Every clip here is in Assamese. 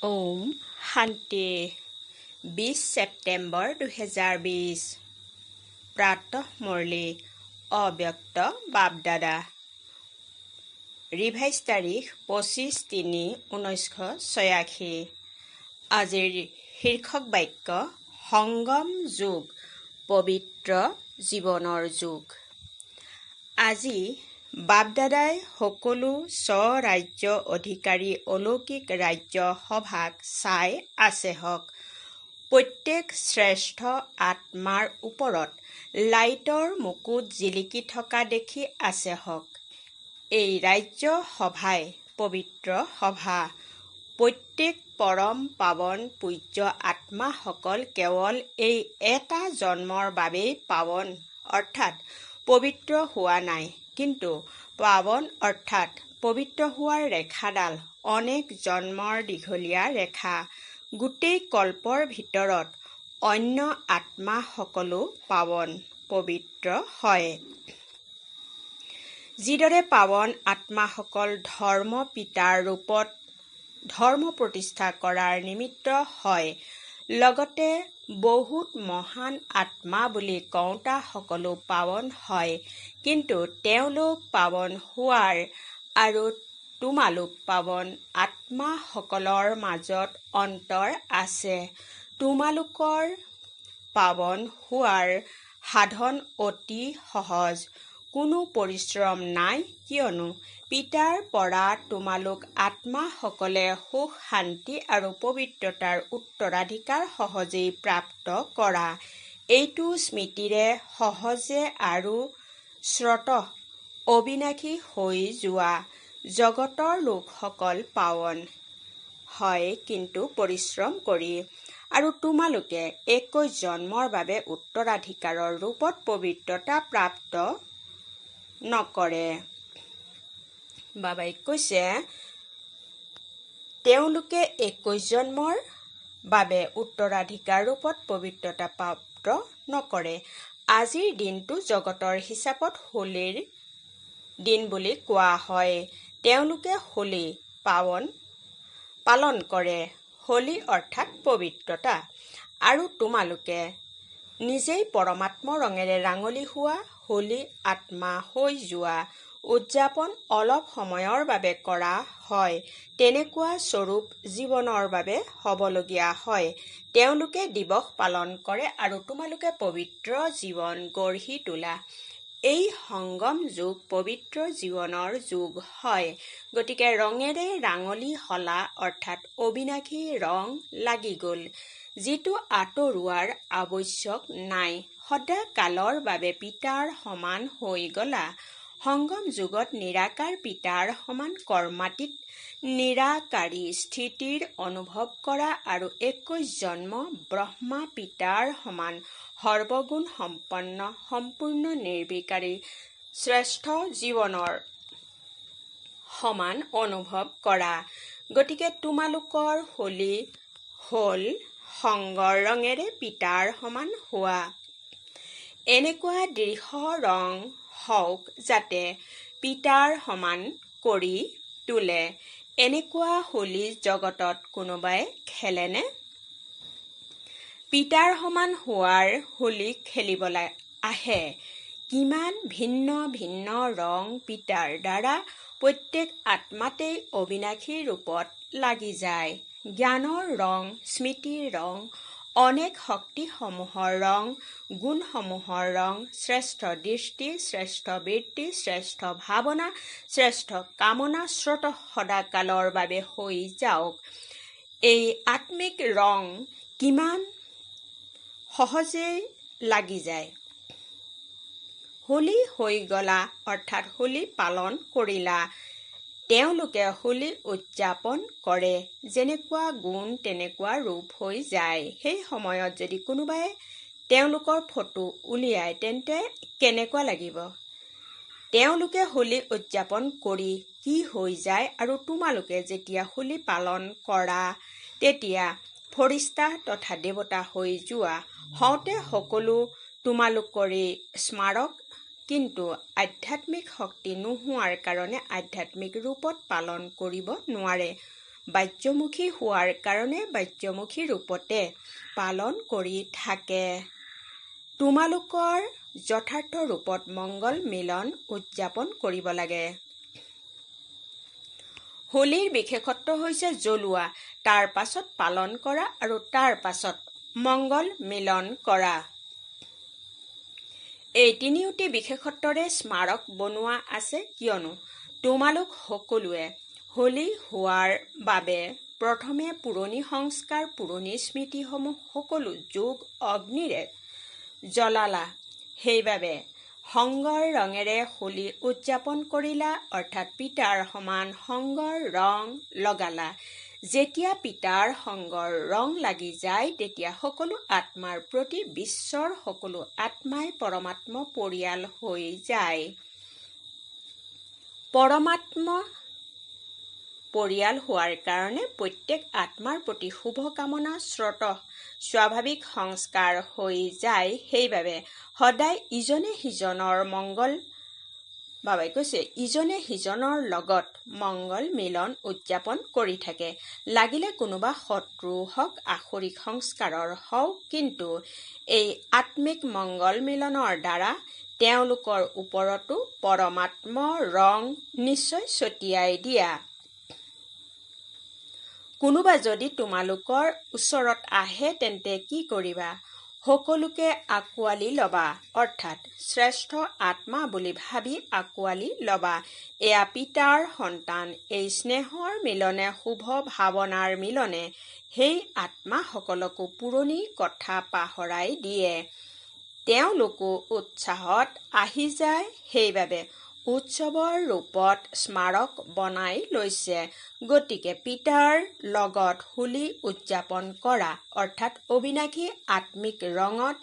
ওম শান্তি 20 ছেপ্টেম্বৰ 2020 প্ৰাতঃ মুৰলী অব্যক্ত বাপদাদা ৰিভাইজ তাৰিখ 25/3/1986 আজিৰ শীৰ্ষক বাক্য সংগম যুগ পবিত্ৰ জীৱনৰ যুগ। আজি বাপদাদাই সকলো স্বৰাজ্য অধিকাৰী অলৌকিক ৰাজ্য সভাক চাই আছে হওক। প্ৰত্যেক শ্ৰেষ্ঠ আত্মাৰ ওপৰত লাইটৰ মুকুট জিলিকি থকা দেখি আছে হওক। এই ৰাজ্য সভাই পবিত্ৰ সভা। প্ৰত্যেক পৰম পাৱন পূজ্য আত্মাসকল কেৱল এই এটা জন্মৰ বাবেই পাৱন অৰ্থাৎ পবিত্ৰ হোৱা নাই, কিন্তু পাৱন অৰ্থাৎ পবিত্ৰ হোৱাৰ ৰেখাডাল অনেক জন্মৰ দীঘলীয়া ৰেখা। গোটেই কল্পৰ ভিতৰত অন্য আত্মাসকলো পাৱন পবিত্ৰ হয়। যিদৰে পাৱন আত্মাসকল ধৰ্ম পিতাৰ ৰূপত ধৰ্ম প্ৰতিষ্ঠা কৰাৰ নিমিত্ত হয়, লগতে বহুত মহান আত্মা বুলি কওঁতা সকলো পাৱন হয়, কিন্তু তেওঁলোক পাৱন হোৱাৰ আৰু তোমালোক পাৱন আত্মাসকলৰ মাজত অন্তৰ আছে। তোমালোকৰ পাৱন হোৱাৰ সাধন অতি সহজ, কোনো পৰিশ্ৰম নাই, কিয়নো পিতাৰ পৰা তোমালোক আত্মাসকলে সুখ শান্তি আৰু পবিত্ৰতাৰ উত্তৰাধিকাৰ সহজেই প্ৰাপ্ত কৰা। এইটো স্মৃতিৰে সহজে আৰু স্বতঃ অবিনাশী হৈ যোৱা। জগতৰ লোকসকল পাৱন হয় কিন্তু পৰিশ্ৰম কৰি, আৰু তোমালোকে 21 জন্মৰ বাবে উত্তৰাধিকাৰৰ ৰূপত পবিত্ৰতা প্ৰাপ্ত নকৰে। বাবাই কৈছে তেওঁলোকে 21 জন্মৰ বাবে উত্তৰাধিকাৰ ৰূপত পবিত্ৰতা প্ৰাপ্ত নকৰে। আজিৰ দিনটো জগতৰ হিচাপত হোলীৰ দিন বুলি কোৱা হয়। তেওঁলোকে হোলী পালন কৰে। হোলী অৰ্থাৎ পবিত্ৰতা। আৰু তোমালোকে নিজেই পৰমাত্ম ৰঙেৰে ৰাঙলী হোৱা, হোলী আত্মা হৈ যোৱা। উদযাপন অলপ সময়ৰ বাবে কৰা হয়, তেনেকুৱা স্বৰূপ জীৱনৰ বাবে হ'বলগীয়া হয়। তেওঁলোকে দিৱস পালন কৰে আৰু তোমালোকে পবিত্ৰ জীৱন গঢ়ি তোলা। এই সংগম যুগ পবিত্ৰ জীৱনৰ যুগ হয়। গতিকে ৰঙেৰে ৰাঙলী হলা অৰ্থাৎ অবিনাশী ৰং লাগি গ'ল, যিটো আঁতৰোৱাৰ আৱশ্যক নাই। সদা কালৰ বাবে পিতাৰ সমান হৈ গলা। সংগম যুগত নিৰাকাৰ পিতাৰ সমান কৰ্মাতীত নিৰাকাৰী স্থিতিৰ অনুভৱ কৰা আৰু 21 জন্ম ব্ৰহ্মা পিতাৰ সমান সৰ্বগুণ সম্পন্ন সম্পূৰ্ণ নিৰ্বিকাৰী শ্ৰেষ্ঠ জীৱনৰ সমান অনুভৱ কৰা। গতিকে তোমালোকৰ হোলী হ'ল সংগৰ ৰঙেৰে পিতাৰ সমান হোৱা। এনেকুৱা দৃঢ় ৰং হওক যাতে পিতাৰ সমান কৰি তোলে। এনেকুৱা হোলী জগতত কোনোবাই খেলেনে? পিতাৰ সমান হোৱাৰ হোলী খেলিবলৈ আহে। কিমান ভিন্ন ভিন্ন ৰং পিতাৰ দ্বাৰা প্ৰত্যেক আত্মাতেই অবিনাশী ৰূপত লাগি যায়। জ্ঞানৰ ৰং, স্মৃতিৰ ৰং, অনেক শক্তিসমূহৰ ৰং, গুণসমূহৰ ৰং, শ্ৰেষ্ঠ দৃষ্টি, শ্ৰেষ্ঠ বৃত্তি, শ্ৰেষ্ঠ ভাৱনা, শ্ৰেষ্ঠ কামনা স্বতঃ সদাকালৰ বাবে হৈ যাওক। এই আত্মিক ৰং কিমান সহজেই লাগি যায়। হোলী হৈ গলা অৰ্থাৎ হোলী পালন কৰিলা। তেওঁলোকে হোলী উদযাপন কৰে। যেনেকুৱা গুণ তেনেকুৱা ৰূপ হৈ যায়। সেই সময়ত যদি কোনোবাই তেওঁলোকৰ ফটো উলিয়ায় তেন্তে কেনেকুৱা লাগিব? তেওঁলোকে হোলী উদযাপন কৰি কি হৈ যায়, আৰু তোমালোকে যেতিয়া হোলী পালন কৰা তেতিয়া ফৰিস্তা তথা দেৱতা হৈ যোৱা। হওঁতে সকলো তোমালোকৰেই স্মাৰক, কিন্তু আধ্যাত্মিক শক্তি নোহোৱাৰ কাৰণে আধ্যাত্মিক ৰূপত পালন কৰিব নোৱাৰে। বাহ্যমুখী হোৱাৰ কাৰণে বাহ্যমুখী ৰূপতে পালন কৰি থাকে। তোমালোকৰ যথাৰ্থ ৰূপত মংগল মিলন উদযাপন কৰিব লাগে। হোলীৰ বিশেষত্ব হৈছে জ্বলোৱা, তাৰ পাছত পালন কৰা আৰু তাৰ পাছত মংগল মিলন কৰা। এই তিনিওটি বিশেষত্বৰে স্মাৰক বনোৱা আছে কিয়নো তোমালোক সকলোৱে হোলী হোৱাৰ বাবে প্ৰথমে পুৰণি সংস্কাৰ পুৰণি স্মৃতিসমূহ সকলো যোগ অগ্নিৰে জ্বলালা, সেইবাবে সংগৰ ৰঙেৰে হোলী উদযাপন কৰিলা, অৰ্থাৎ পিতাৰ সমান সংগৰ ৰং লগালা। যেতিয়া পিতাৰ সংগৰ ৰং লাগি যায় তেতিয়া সকলো আত্মাৰ প্ৰতি বিশ্বৰ সকলো আত্মাই পৰমাত্ম পৰিয়াল হৈ যায়। পৰমাত্ম পৰিয়াল হোৱাৰ কাৰণে প্ৰত্যেক আত্মাৰ প্ৰতি শুভকামনা স্বতঃ স্বাভাৱিক সংস্কাৰ হৈ যায়। সেইবাবে সদায় ইজনে সিজনৰ মংগল বাবাই কৈছে ইজনে সিজনৰ লগত মংগল মিলন উদযাপন কৰি থাকে। লাগিলে কোনোবা শত্ৰু হওক আসুৰিক সংস্কাৰৰ হওক, কিন্তু এই আত্মিক মংগল মিলনৰ দ্বাৰা তেওঁলোকৰ ওপৰতো পৰমাত্ম ৰং নিশ্চয় ছটিয়াই দিয়া। কোনোবা যদি তোমালোকৰ ওচৰত আহে তেন্তে কি কৰিবা? সকলোকে আঁকোৱালি ল'বা, অৰ্থাৎ শ্ৰেষ্ঠ আত্মা বুলি ভাবি আঁকোৱালি ল'বা। এয়া পিতাৰ সন্তান। এই স্নেহৰ মিলনে, শুভ ভাৱনাৰ মিলনে সেই আত্মাসকলকো পুৰণি কথা পাহৰাই দিয়ে। তেওঁলোকো উৎসাহত আহি যায়। সেইবাবে উৎসৱৰ ৰূপত স্মাৰক বনাই লৈছে। গতিকে পিতাৰ লগত হোলী উদযাপন কৰা, অৰ্থাৎ অবিনাশী আত্মিক ৰঙত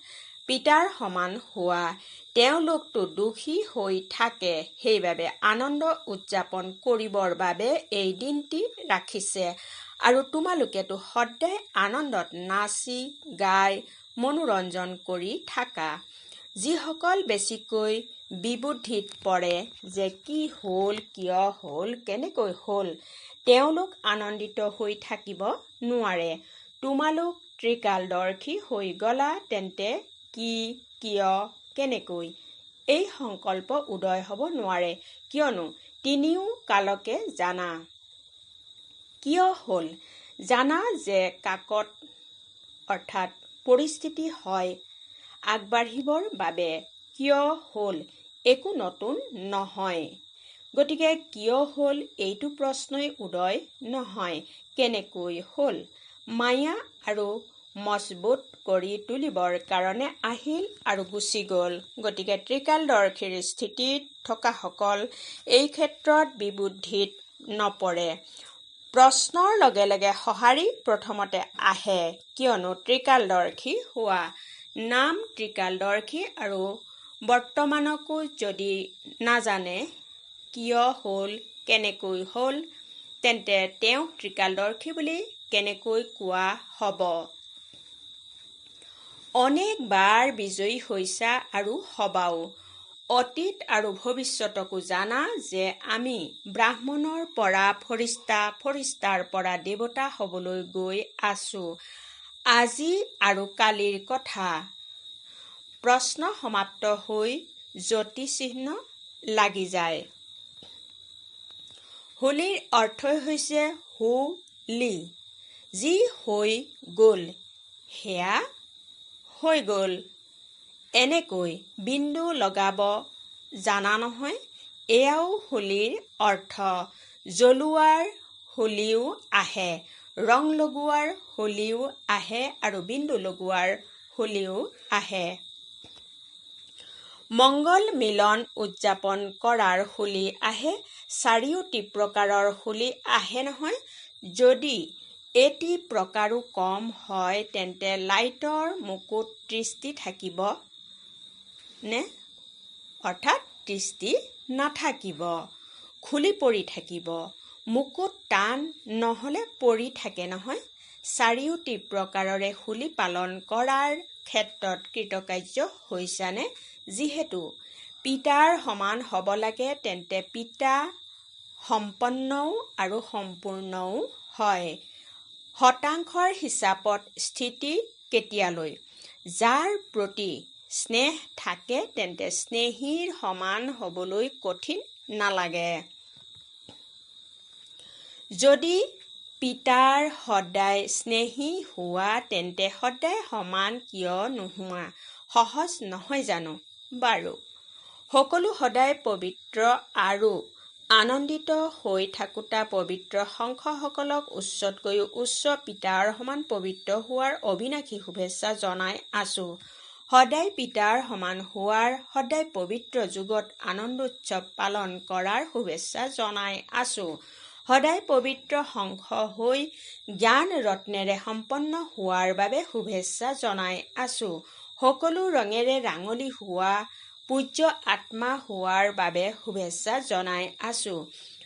পিতাৰ সমান হোৱা। তেওঁলোকতো দোষী হৈ থাকে, সেইবাবে আনন্দ উদযাপন কৰিবৰ বাবে এই দিনটি ৰাখিছে। আৰু তোমালোকেতো সদায় আনন্দত নাচি গাই মনোৰঞ্জন কৰি থাকা। যিসকল বেছিকৈ বিবুদ্ধিত পৰে যে কি হ'ল, কিয় হ'ল, কেনেকৈ হ'ল, তেওঁলোক আনন্দিত হৈ থাকিব নোৱাৰে। তোমালোক ত্ৰিকালদৰ্শী হৈ গলা, তেন্তে কি, কিয়, কেনেকৈ এই সংকল্প উদয় হ'ব নোৱাৰে, কিয়নো তিনিও কালকে জানা। কিয় হ'ল? জানা যে কাকত অৰ্থাৎ পৰিস্থিতি হয় আগবাঢ়িবৰ বাবে। কিয় হ'ল? একো নতুন নহয়। গতিকে কিয় হ'ল এইটো প্ৰশ্নই উদয় নহয়। কেনেকৈ হ'ল? মায়া আৰু মজবুত কৰি তুলিবৰ কাৰণে আহিল আৰু গুচি গ'ল। গতিকে ত্ৰিকালদৰ্শীৰ স্থিতিত থকাসকল এই ক্ষেত্ৰত বিবুদ্ধিত নপৰে। প্ৰশ্নৰ লগে লগে সঁহাৰি প্ৰথমতে আহে, কিয়নো ত্ৰিকালদৰ্শী হোৱা। নাম ত্ৰিকালদৰ্শী আৰু বৰ্তমানকো যদি নাজানে কিয় হ'ল, কেনেকৈ হ'ল, তেন্তে তেওঁ ত্ৰিকালদৰ্শী বুলি কেনেকৈ কোৱা হ'ব? অনেকবাৰ বিজয়ী হৈছা আৰু হবাও। অতীত আৰু ভৱিষ্যতকো জানা যে আমি ব্ৰাহ্মণৰ পৰা ফৰিস্তা, ফৰিস্তাৰ পৰা দেৱতা হ'বলৈ গৈ আছো। আজি আৰু কালিৰ কথা। প্ৰশ্ন সমাপ্ত হৈ জ্যোতিচিহ্ন লাগি যায়। হোলীৰ অৰ্থই হৈছে হো-লী। যি হৈ গ'ল সেয়া হৈ গ'ল। এনেকৈ বিন্দু লগাব জানা নহয়? এয়াও হোলীৰ অৰ্থ। জ্বলোৱাৰ হোলীও আহে, ৰং লগোৱাৰ হোলীও আহে আৰু বিন্দু লগোৱাৰ হোলীও আহে। মংগল মিলন উদযাপন কৰাৰ হোলী আহে। চাৰিওটি প্ৰকাৰৰ হোলী আহে নহয়। যদি এটি প্ৰকাৰো কম হয় তেন্তে লাইটৰ মুকুট দৃষ্টি থাকিব নে? অৰ্থাৎ দৃষ্টি নাথাকিব, খুলি পৰি থাকিব। মুকুট টান নহ'লে পৰি থাকে নহয়। চাৰিওটি প্ৰকাৰৰে হোলী পালন কৰাৰ ক্ষেত্ৰত কৃতকাৰ্য হৈছানে? যিহেতু পিতাৰ সমান হ'ব লাগে, তেন্তে পিতা সম্পন্নও আৰু সম্পূৰ্ণও হয়। শতাংশৰ হিচাপত স্থিতি কেতিয়ালৈ? যাৰ প্ৰতি স্নেহ থাকে তেন্তে স্নেহীৰ সমান হ'বলৈ কঠিন নালাগে। যদি পিতাৰ সদায় স্নেহী হোৱা তেন্তে সদায় সমান কিয় নোহোৱা? সহজ নহয় জানো? বাৰু, সকলো সদায় পবিত্ৰ আৰু আনন্দিত হৈ থাকোঁতা পবিত্ৰ সংঘসকলক উচ্চতকৈও উচ্চ পিতাৰ সমান পবিত্ৰ হোৱাৰ অবিনাশী শুভেচ্ছা জনাই আছোঁ। সদায় পিতাৰ সমান হোৱাৰ, সদায় পবিত্ৰ যুগত আনন্দোৎসৱ পালন কৰাৰ শুভেচ্ছা জনাই আছোঁ। সদায় পবিত্ৰ সংঘ হৈ জ্ঞান ৰত্নেৰে সম্পন্ন হোৱাৰ বাবে শুভেচ্ছা জনাই আছোঁ। সকলো ৰঙেৰে ৰাঙলী হোৱা, পূজ্য আত্মা হোৱাৰ বাবে শুভেচ্ছা জনাই আছোঁ।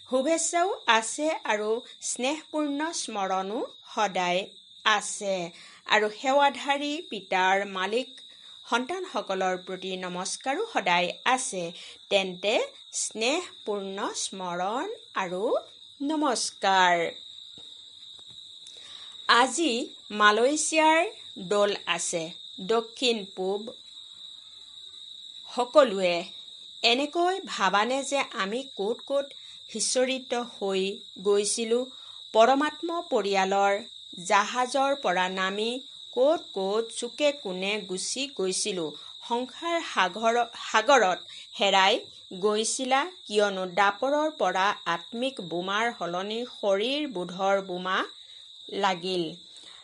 শুভেচ্ছাও আছে আৰু স্নেহপূৰ্ণ স্মৰণো সদায় আছে। আৰু সেৱাধাৰী পিতাৰ মালিক সন্তানসকলৰ প্ৰতি নমস্কাৰো সদায় আছে। তেন্তে স্নেহপূৰ্ণ স্মৰণ আৰু নমস্কাৰ। আজি মালয়েছিয়াৰ দৌল আছে। দক্ষিণ পূব সকলোৱে এনেকৈ ভাবানে যে আমি ক'ত ক'ত সিঁচৰিত হৈ গৈছিলোঁ? পৰমাত্ম পৰিয়ালৰ জাহাজৰ পৰা নামি ক'ত ক'ত চুকে কোণে গুচি গৈছিলোঁ? সংসাৰ সাগৰত হেৰাই গৈছিলা কিয়নো দাপৰৰ পৰা আত্মিক বোমাৰ সলনি শৰীৰ বোধৰ বোমা লাগিল।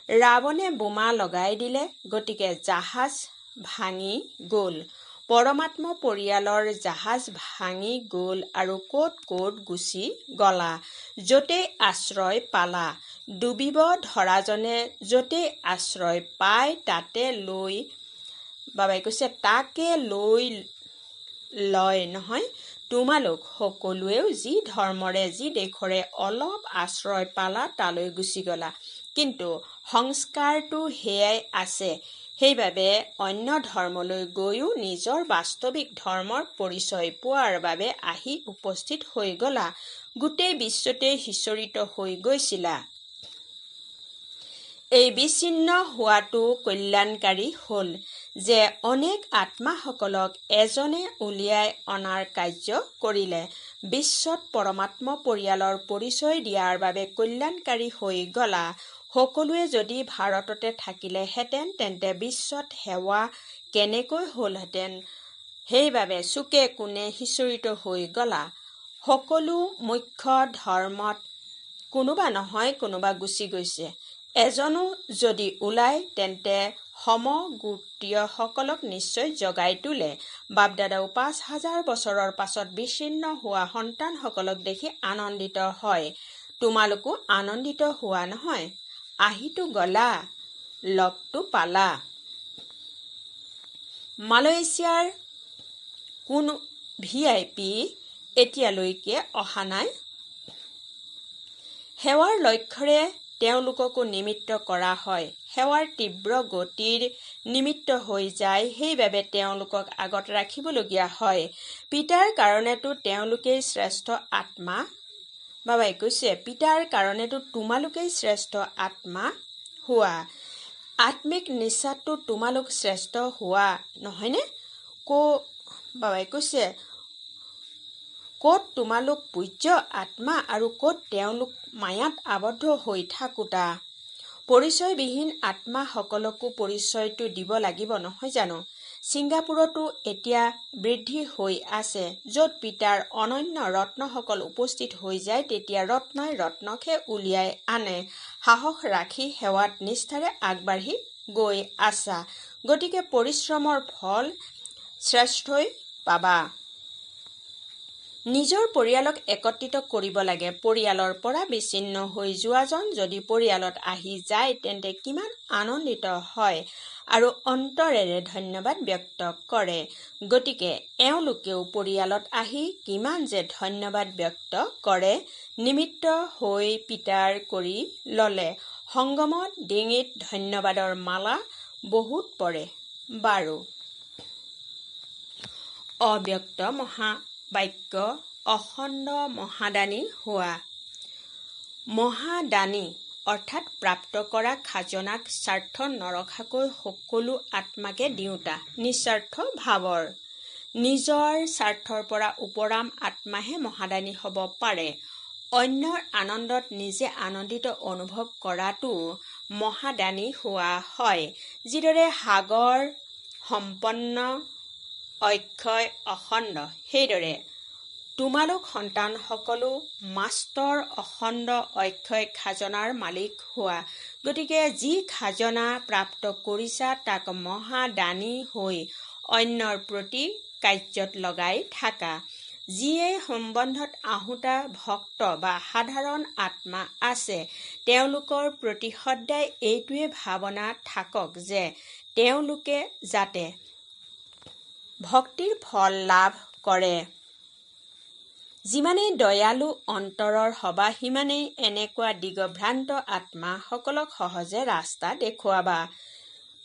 ৰাৱণে বোমা লগাই দিলে, গতিকে জাহাজ ভাঙি গ'ল। পৰমাত্ম পৰিয়ালৰ জাহাজ ভাঙি গ'ল আৰু ক'ত ক'ত গুচি গলা? য'তেই আশ্ৰয় পালা। ডুবিব ধৰাজনে য'তেই আশ্ৰয় পায় তাকে লৈ লয় নহয়? তোমালোক সকলোৱেও যি ধৰ্মৰে যি দেশৰে অলপ আশ্ৰয় পালা তালৈ গুচি গলা। কিন্তু সংস্কাৰটো সেয়াই আছে। সেইবাবে অন্য ধৰ্মলৈ গৈও নিজৰ বাস্তৱিক ধৰ্মৰ পৰিচয় পোৱাৰ বাবে আহি উপস্থিত হৈ গলা। গোটেই বিশ্বতেই সিঁচৰিত হৈ গৈছিলা। এই বিচ্ছিন্ন হোৱাটো কল্যাণকাৰী হ'ল যে অনেক আত্মাসকলক এজনে উলিয়াই অনাৰ কাৰ্য কৰিলে। বিশ্বত পৰমাত্ম পৰিয়ালৰ পৰিচয় দিয়াৰ বাবে কল্যাণকাৰী হৈ গলা। সকলোৱে যদি ভাৰততে থাকিলেহেঁতেন তেন্তে বিশ্বত সেৱা কেনেকৈ হ'লহেঁতেন? সেইবাবে চুকে কোণে সিঁচৰিত হৈ গলা। সকলো মুখ্য ধৰ্মত কোনোবা নহয় কোনোবা গুচি গৈছে। এজনো যদি ওলায় তেন্তে সমগোত্ৰীয়সকলক নিশ্চয় জগাই তোলে। বাপদাদাও ৫,০০০ বছৰৰ পাছত বিচ্ছিন্ন হোৱা সন্তানসকলক দেখি আনন্দিত হয়। তোমালোকো আনন্দিত হোৱা নহয়? আহিতো গলা, লগতো পালা। মালয়েছিয়াৰ কোনো VIP এতিয়ালৈকে অহা নাই? সেৱাৰ লক্ষ্যৰে তেওঁলোককো নিমিত্ত কৰা হয়। সেৱাৰ তীব্ৰ গতিৰ নিমিত্ত হৈ যায়, সেইবাবে তেওঁলোকক আগত ৰাখিবলগীয়া হয়। পিতাৰ কাৰণেতো তেওঁলোকেই শ্ৰেষ্ঠ আত্মা। বাবাই কৈছে, পিতাৰ কাৰণেতো তোমালোকেই শ্ৰেষ্ঠ আত্মা হোৱা। আত্মিক নিচাততো তোমালোক শ্ৰেষ্ঠ হোৱা নহয়নে? বাবাই কৈছে, ক'ত তোমালোক পূজ্য আত্মা আৰু ক'ত তেওঁলোক মায়াত আবদ্ধ হৈ থাকোতা। পৰিচয়বিহীন আত্মাসকলকো পৰিচয়টো দিব লাগিব নহয় জানো? ছিংগাপুৰতো এতিয়া বৃদ্ধি হৈ আছে। য'ত পিতাৰ অনন্য ৰত্নসকল উপস্থিত হৈ যায় তেতিয়া ৰত্নই ৰত্নকহে উলিয়াই আনে। সাহস ৰাখি সেৱাত নিষ্ঠাৰে আগবাঢ়ি গৈ আছা। গতিকে পৰিশ্ৰমৰ ফল শ্ৰেষ্ঠই পাবা। নিজৰ পৰিয়ালক একত্ৰিত কৰিব লাগে। পৰিয়ালৰ পৰা বিচ্ছিন্ন হৈ যোৱাজন যদি পৰিয়ালত আহি যায় তেন্তে কিমান আনন্দিত হয় আৰু অন্তৰেৰে ধন্যবাদ ব্যক্ত কৰে। গতিকে এওঁলোকেও পৰিয়ালত আহি কিমান যে ধন্যবাদ ব্যক্ত কৰে। নিমিত্ত হৈ পিতাৰ কৰি ল'লে। সংগমত ডিঙিত ধন্যবাদৰ মালা বহুত পৰে। বাৰু, অব্যক্ত মহাবাক্য অখণ্ড মহাদানী হোৱা। মহাদানী অৰ্থাৎ প্ৰাপ্ত কৰা খাজনাক স্বাৰ্থ নৰখাকৈ সকলো আত্মাকে দিওঁতা নিস্বাৰ্থ ভাৱৰ। নিজৰ স্বাৰ্থৰ পৰা উপৰাম আত্মাহে মহাদানী হ'ব পাৰে। অন্যৰ আনন্দত নিজে আনন্দিত অনুভৱ কৰাটো মহাদানী হোৱা হয়। যিদৰে সাগৰ সম্পন্ন অক্ষয় অখণ্ড, সেইদৰে তোমালোক সন্তানসকলো মাষ্টৰ অখণ্ড অক্ষয় খাজনাৰ মালিক হোৱা। গতিকে যি খাজনা প্ৰাপ্ত কৰিছা তাক মহাদানী হৈ অন্যৰ প্ৰতি কাৰ্যত লগাই থাকা। যিয়ে সম্বন্ধত আহুতা ভক্ত বা সাধাৰণ আত্মা আছে, তেওঁলোকৰ প্ৰতি সদায় এইটোৱে ভাৱনা থাকক যে তেওঁলোকে যাতে ভক্তিৰ ফল লাভ কৰে। যিমানেই দয়ালু অন্তৰৰ হবা, সিমানেই এনেকুৱা দিগভ্ৰান্ত আত্মাসকলক সহজে ৰাস্তা দেখুৱাবা।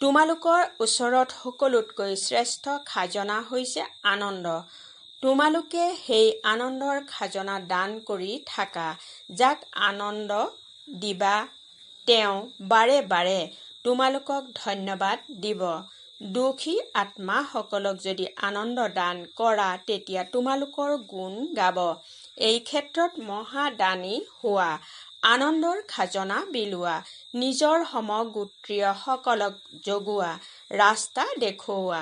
তোমালোকৰ ওচৰত সকলোতকৈ শ্ৰেষ্ঠ খাজনা হৈছে আনন্দ। তোমালোকে সেই আনন্দৰ খাজনা দান কৰি থাকা। যাক আনন্দ দিবা তেওঁ বাৰে বাৰে তোমালোকক ধন্যবাদ দিব। দুখী আত্মাসকলক যদি আনন্দ দান কৰা, তেতিয়া তোমালোকৰ গুণ গাব। এই ক্ষেত্ৰত মহাদানী হোৱা, আনন্দৰ খাজনা বিলোৱা, নিজৰ সমগোত্ৰীয়সকলক জগোৱা, ৰাস্তা দেখুওৱা।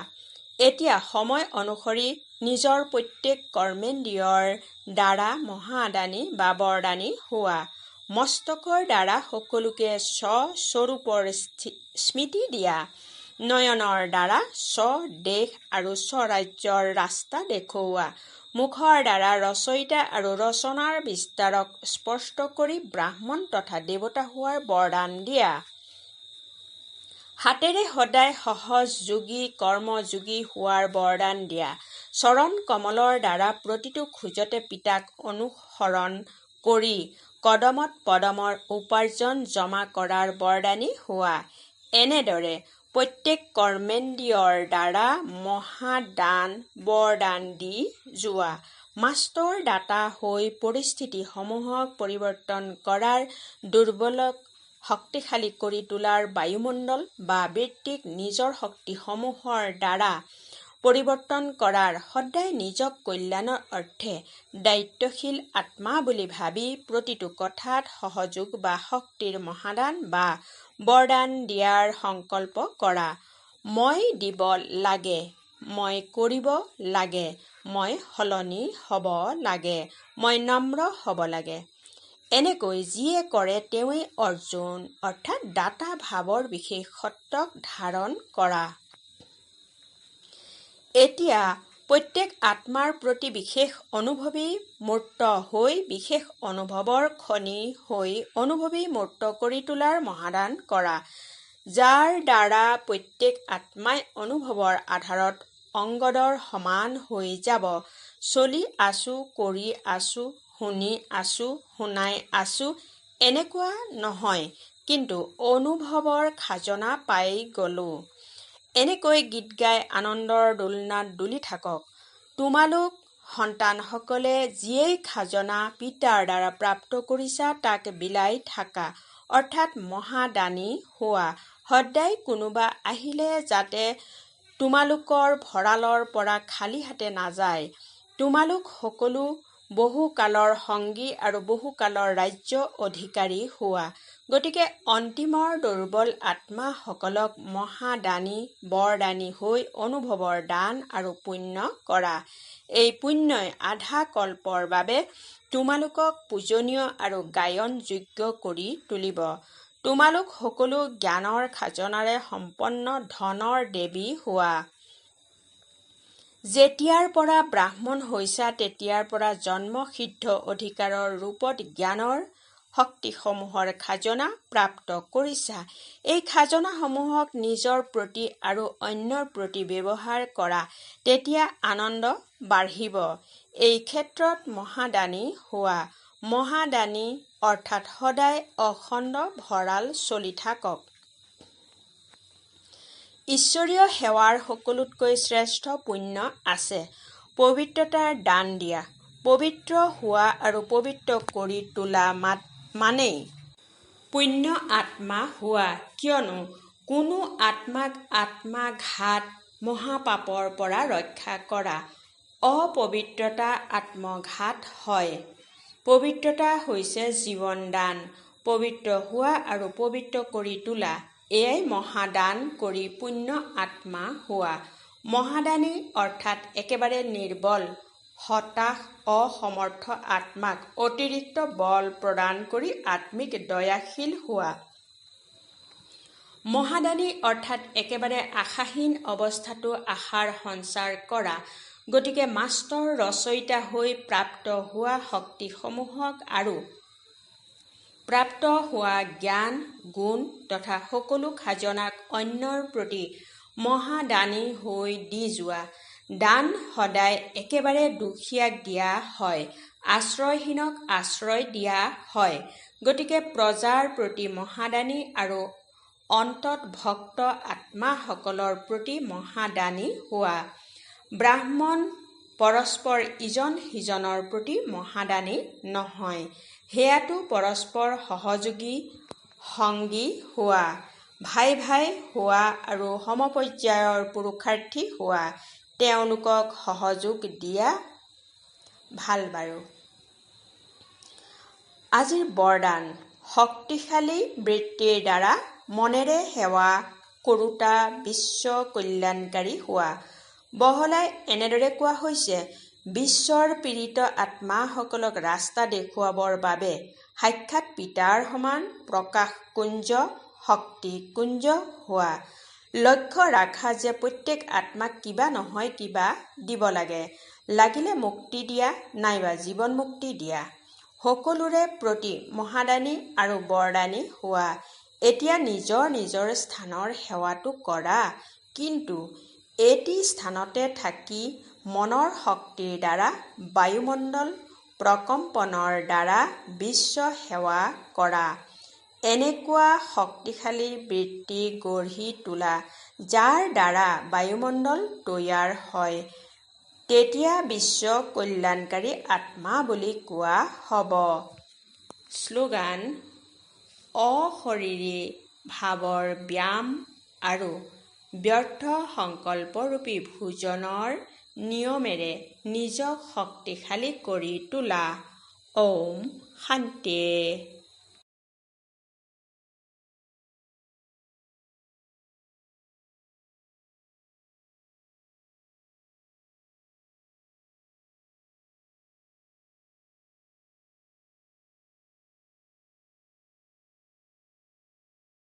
এতিয়া সময় অনুসৰি নিজৰ প্ৰত্যেক কৰ্মেন্দ্ৰিয়ৰ দ্বাৰা মহাদানী বা বৰদানী হোৱা। মস্তকৰ দ্বাৰা সকলোকে স্বস্বৰূপৰ স্মৃতি দিয়া। নয়নৰ দ্বাৰা স্বদেশ আৰু স্বৰাজ্যৰ ৰাস্তা দেখুওৱা। মুখৰ দ্বাৰা ৰচয়িতা আৰু ৰচনাৰ বিস্তাৰক স্পষ্ট কৰি ব্ৰাহ্মণ তথা দেৱতা হোৱাৰ বৰদান দিয়া। হাতেৰে সদায় সহজযোগী কৰ্মযোগী হোৱাৰ বৰদান দিয়া। চৰণ কমলৰ দ্বাৰা প্ৰতিটো খোজতে পিতাক অনুসৰণ কৰি কদমত পদমৰ উপাৰ্জন জমা কৰাৰ বৰদানী হোৱা। এনেদৰে প্ৰত্যেক কৰ্মেন্দ্ৰিয়ৰ দ্বাৰা মহাদান বৰদান দি যোৱা। মাষ্টৰ দাতা হৈ পৰিস্থিতিসমূহক পৰিৱৰ্তন কৰাৰ, দুৰ্বলক শক্তিশালী কৰি তোলাৰ, বায়ুমণ্ডল বা বৃত্তিক নিজৰ শক্তিসমূহৰ দ্বাৰা পৰিৱৰ্তন কৰাৰ, সদায় নিজক কল্যাণৰ অৰ্থে দায়িত্বশীল আত্মা বুলি ভাবি প্ৰতিটো কথাত সহযোগ বা শক্তিৰ মহাদান বা বৰদান দিয়াৰ সংকল্প কৰা। মই দিব লাগে, মই কৰিব লাগে, মই সলনি হ'ব লাগে, মই নম্ৰ হ'ব লাগে। এনেকৈ যিয়ে কৰে তেওঁৱেই অৰ্জুন অৰ্থাৎ দাতা ভাৱৰ বিশেষত্বক ধাৰণ কৰা। এতিয়া প্ৰত্যেক আত্মাৰ প্ৰতি বিশেষ অনুভৱী মূৰ্ত হৈ বিশেষ অনুভৱৰ খনি হৈ অনুভৱী মূৰ্ত কৰি তোলাৰ মহাদান কৰা। যাৰ দ্বাৰা প্ৰত্যেক আত্মাই অনুভৱৰ আধাৰত অংগদৰ সমান হৈ যাব। চলি আছো, কৰি আছো, শুনি আছো, শুনাই আছো, এনেকুৱা নহয়, কিন্তু অনুভৱৰ খাজনা পাই গলো। এনেকৈ গীত গাই আনন্দৰ দোলনাত ডুলি থাকক। তোমালোক সন্তানসকলে যিয়েই খাজনা পিতাৰ দ্বাৰা প্ৰাপ্ত কৰিছা তাক বিলাই থাকা, অৰ্থাৎ মহাদানী হোৱা। সদায় কোনোবা আহিলে যাতে তোমালোকৰ ভঁৰালৰ পৰা খালী হাতে নাযায়। তোমালোক সকলো বহুকালৰ সংগী আৰু বহুকালৰ ৰাজ্য অধিকাৰী হোৱা। গতিকে অন্তিমৰ দুৰ্বল আত্মাসকলক মহাদানী বৰদানী হৈ অনুভৱৰ দান আৰু পুণ্য কৰা। এই পুণ্যই আধা কল্পৰ বাবে তোমালোকক পূজনীয় আৰু গায়নযোগ্য কৰি তুলিব। তোমালোক সকলো জ্ঞানৰ খাজনাৰে সম্পন্ন ধনৰ দেৱী হোৱা। যেতিয়াৰ পৰা ব্ৰাহ্মণ হৈছা তেতিয়াৰ পৰা জন্মসিদ্ধ অধিকাৰৰ ৰূপত জ্ঞানৰ শক্তিসমূহৰ খাজনা প্ৰাপ্ত কৰিছা। এই খাজনাসমূহক নিজৰ প্ৰতি আৰু অন্যৰ প্ৰতি ব্যৱহাৰ কৰা, তেতিয়া আনন্দ বাঢ়িব। এই ক্ষেত্ৰত মহাদানী হোৱা। মহাদানী অৰ্থাৎ সদায় অখণ্ড ভঁৰাল চলি থাকক। ঈশ্বৰীয় সেৱাৰ সকলোতকৈ শ্ৰেষ্ঠ পুণ্য আছে পবিত্ৰতাৰ দান দিয়া। পবিত্ৰ হোৱা আৰু পবিত্ৰ কৰি তোলা মানেই পুণ্য আত্মা হোৱা, কিয়নো কোনো আত্মাক আত্মাঘাত মহাপাপৰ পৰা ৰক্ষা কৰা। অপবিত্ৰতা আত্মঘাত হয়। পবিত্ৰতা হৈছে জীৱন দান। পবিত্ৰ হোৱা আৰু পবিত্ৰ কৰি তোলা, এয়াই মহাদান কৰি পুণ্য আত্মা হোৱা। মহাদানী অৰ্থাৎ একেবাৰে নিৰ্বল, হতাশ, অসমৰ্থ আত্মাক অতিৰিক্ত বল প্ৰদান কৰি আত্মিক দয়াশীল হোৱা। মহাদানী অৰ্থাৎ একেবাৰে আশাহীন অৱস্থাতো আশাৰ সঞ্চাৰ কৰা। গতিকে মাষ্টৰ ৰচয়িতা হৈ প্ৰাপ্ত হোৱা শক্তিসমূহক আৰু প্ৰাপ্ত হোৱা জ্ঞান, গুণ তথা সকলো খাজনাক অন্যৰ প্ৰতি মহাদানী হৈ দি যোৱা। দান সদায় একেবাৰে দুখীয়াক দিয়া হয়, আশ্ৰয়হীনক আশ্ৰয় দিয়া হয়। গতিকে প্ৰজাৰ প্ৰতি মহাদানী আৰু অন্তত ভক্ত আত্মাসকলৰ প্ৰতি মহাদানী হোৱা। ব্ৰাহ্মণ পৰস্পৰ ইজন সিজনৰ প্ৰতি মহাদানী নহয়, সেয়াতো পৰস্পৰ সহযোগী, সংগী হোৱা, ভাই ভাই হোৱা আৰু সমপৰ্যায়ৰ পুৰুষাৰ্থী হোৱা, তেওঁলোকক সহযোগ দিয়া। ভাল বাৰু। আজিৰ বৰদান: শক্তিশালী বৃত্তিৰ দ্বাৰা মনেৰে সেৱা কৰোঁতা বিশ্ব কল্যাণকাৰী হোৱা। বহলাই এনেদৰে কোৱা হৈছে: বিশ্বৰ পীড়িত আত্মাসকলক ৰাস্তা দেখুৱাবৰ বাবে সাক্ষাৎ পিতাৰ সমান প্ৰকাশকুঞ্জ, শক্তিকুঞ্জ হোৱা। লক্ষ্য ৰাখা যে প্ৰত্যেক আত্মাক কিবা নহয় কিবা দিব লাগে, লাগিলে মুক্তি দিয়া নাইবা জীৱন মুক্তি দিয়া। সকলোৰে প্ৰতি মহাদানী আৰু বৰদানী হোৱা। এতিয়া নিজৰ নিজৰ স্থানৰ সেৱাটো কৰা, কিন্তু এটি স্থানতে থাকি মনৰ শক্তিৰ দ্বাৰা বায়ুমণ্ডল প্ৰকম্পনৰ দ্বাৰা বিশ্ব সেৱা কৰা। এনেকুৱা শক্তিশালী বৃত্তি গঢ়ি তোলা, যাৰ দ্বাৰা বায়ুমণ্ডল তৈয়াৰ হয়, তেতিয়া বিশ্ব কল্যাণকাৰী আত্মা বুলি কোৱা হ'ব। শ্লোগান: অশৰীৰী ভাৱৰ ব্যায়াম আৰু ব্যৰ্থ সংকল্পৰূপী ভোজনৰ নিয়মেৰে নিজক শক্তিশালী কৰি তোলা। ওম শান্তি।